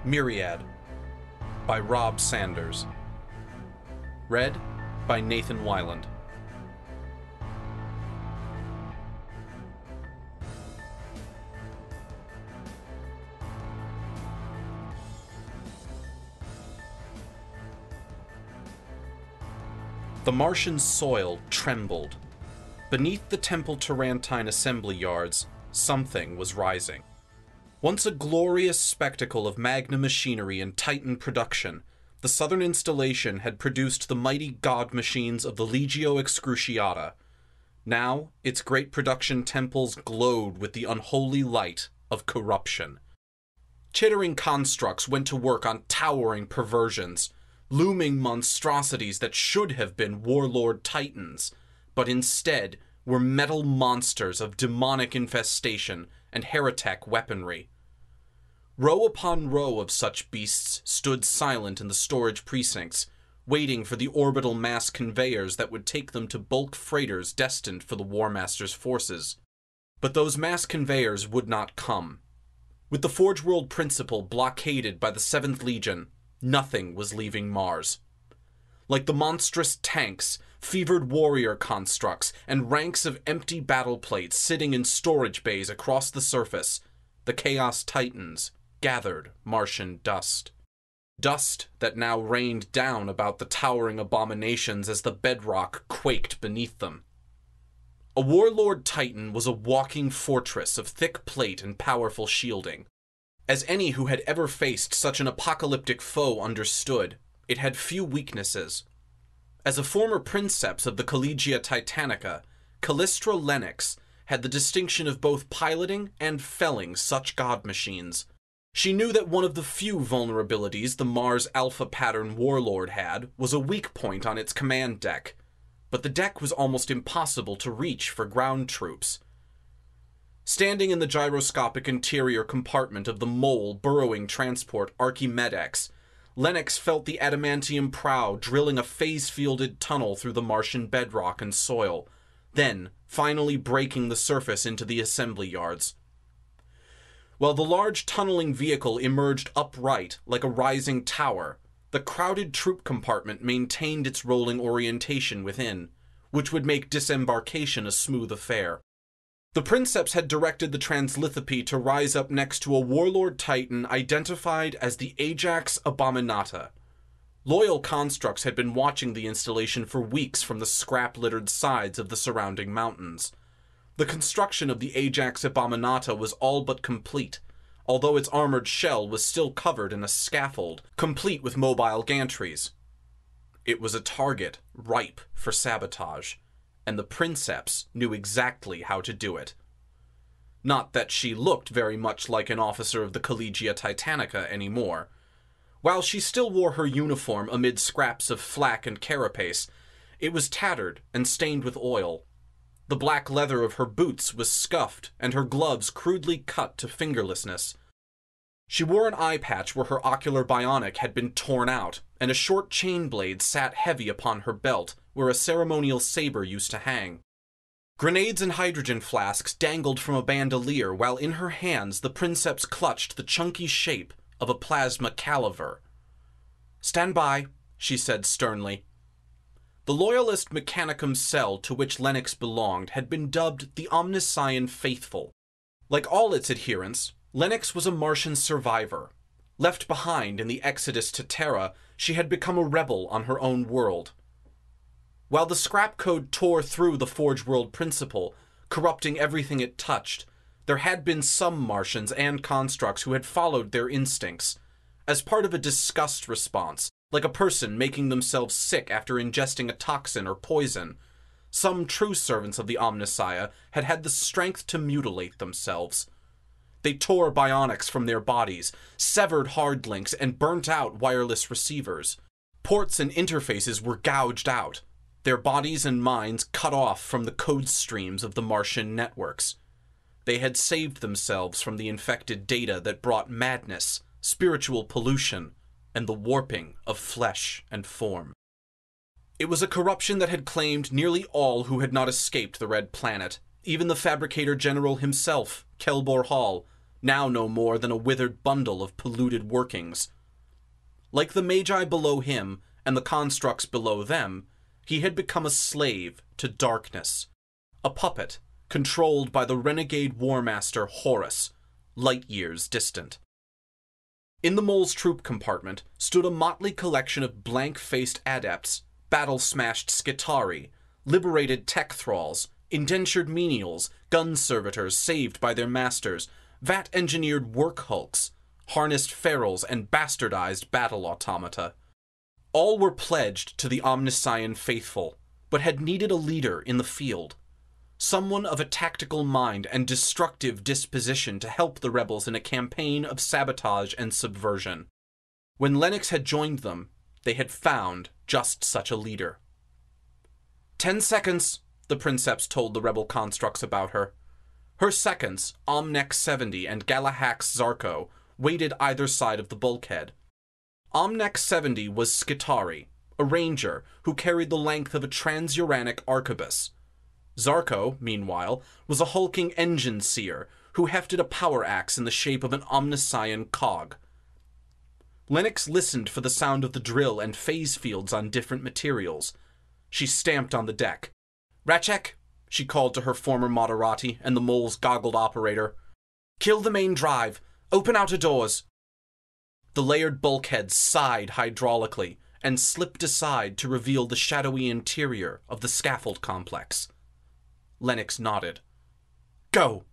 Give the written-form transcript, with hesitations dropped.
Myriad by Rob Sanders. Read by Nathan Weiland. The Martian soil trembled. Beneath the Temple Turrentine assembly yards, something was rising. Once a glorious spectacle of Magna machinery and Titan production, the southern installation had produced the mighty god machines of the Legio Excruciata. Now, its great production temples glowed with the unholy light of corruption. Chittering constructs went to work on towering perversions, looming monstrosities that should have been warlord titans, but instead were metal monsters of demonic infestation and heretic weaponry. Row upon row of such beasts stood silent in the storage precincts, waiting for the orbital mass conveyors that would take them to bulk freighters destined for the War Master's forces. But those mass conveyors would not come. With the Forge World Principle blockaded by the 7th Legion, nothing was leaving Mars. Like the monstrous tanks, fevered warrior constructs, and ranks of empty battle plates sitting in storage bays across the surface, the Chaos Titans gathered Martian dust. Dust that now rained down about the towering abominations as the bedrock quaked beneath them. A warlord titan was a walking fortress of thick plate and powerful shielding. As any who had ever faced such an apocalyptic foe understood, it had few weaknesses. As a former princeps of the Collegia Titanica, Callistra Lennox had the distinction of both piloting and felling such god machines. She knew that one of the few vulnerabilities the Mars Alpha Pattern Warlord had was a weak point on its command deck, but the deck was almost impossible to reach for ground troops. Standing in the gyroscopic interior compartment of the mole burrowing transport Archimedex, Lennox felt the adamantium prow drilling a phase-fielded tunnel through the Martian bedrock and soil, then finally breaking the surface into the assembly yards. While the large tunneling vehicle emerged upright like a rising tower, the crowded troop compartment maintained its rolling orientation within, which would make disembarkation a smooth affair. The princeps had directed the translithopy to rise up next to a warlord titan identified as the Ajax Abominata. Loyal constructs had been watching the installation for weeks from the scrap-littered sides of the surrounding mountains. The construction of the Ajax Abominata was all but complete, although its armored shell was still covered in a scaffold, complete with mobile gantries. It was a target ripe for sabotage, and the princeps knew exactly how to do it. Not that she looked very much like an officer of the Collegia Titanica anymore. While she still wore her uniform amid scraps of flak and carapace, it was tattered and stained with oil. The black leather of her boots was scuffed, and her gloves crudely cut to fingerlessness. She wore an eye patch where her ocular bionic had been torn out, and a short chain blade sat heavy upon her belt, where a ceremonial saber used to hang. Grenades and hydrogen flasks dangled from a bandolier, while in her hands the princeps clutched the chunky shape of a plasma caliver. "Stand by," she said sternly. The loyalist mechanicum cell to which Lennox belonged had been dubbed the Omniscion Faithful. Like all its adherents, Lennox was a Martian survivor. Left behind in the exodus to Terra, she had become a rebel on her own world. While the scrap code tore through the Forge World Principle, corrupting everything it touched, there had been some Martians and constructs who had followed their instincts, as part of a disgust response, like a person making themselves sick after ingesting a toxin or poison. Some true servants of the Omnissiah had had the strength to mutilate themselves. They tore bionics from their bodies, severed hard links, and burnt out wireless receivers. Ports and interfaces were gouged out, their bodies and minds cut off from the code streams of the Martian networks. They had saved themselves from the infected data that brought madness, spiritual pollution, and the warping of flesh and form. It was a corruption that had claimed nearly all who had not escaped the Red Planet, even the Fabricator General himself, Kelbor Hall, now no more than a withered bundle of polluted workings. Like the Magi below him and the constructs below them, he had become a slave to darkness, a puppet controlled by the renegade warmaster Horus, light years distant. In the mole's troop compartment stood a motley collection of blank-faced adepts, battle-smashed Skitari, liberated tech thralls, indentured menials, gun servitors saved by their masters, vat-engineered work hulks, harnessed ferals, and bastardized battle automata. All were pledged to the Omnissian faithful, but had needed a leader in the field. Someone of a tactical mind and destructive disposition to help the rebels in a campaign of sabotage and subversion. When Lennox had joined them, they had found just such a leader. 10 seconds, the Princeps told the rebel constructs about her. Her seconds, Omnex 70 and Galahax Zarko, waited either side of the bulkhead. Omnex 70 was Skitari, a ranger who carried the length of a transuranic arquebus. Zarko, meanwhile, was a hulking engine seer who hefted a power axe in the shape of an Omnissian cog. Lennox listened for the sound of the drill and phase fields on different materials. She stamped on the deck. "Ratchek," she called to her former Moderati and the mole's goggled operator. "Kill the main drive. Open outer doors." The layered bulkhead sighed hydraulically and slipped aside to reveal the shadowy interior of the scaffold complex. Lennox nodded. "Go,"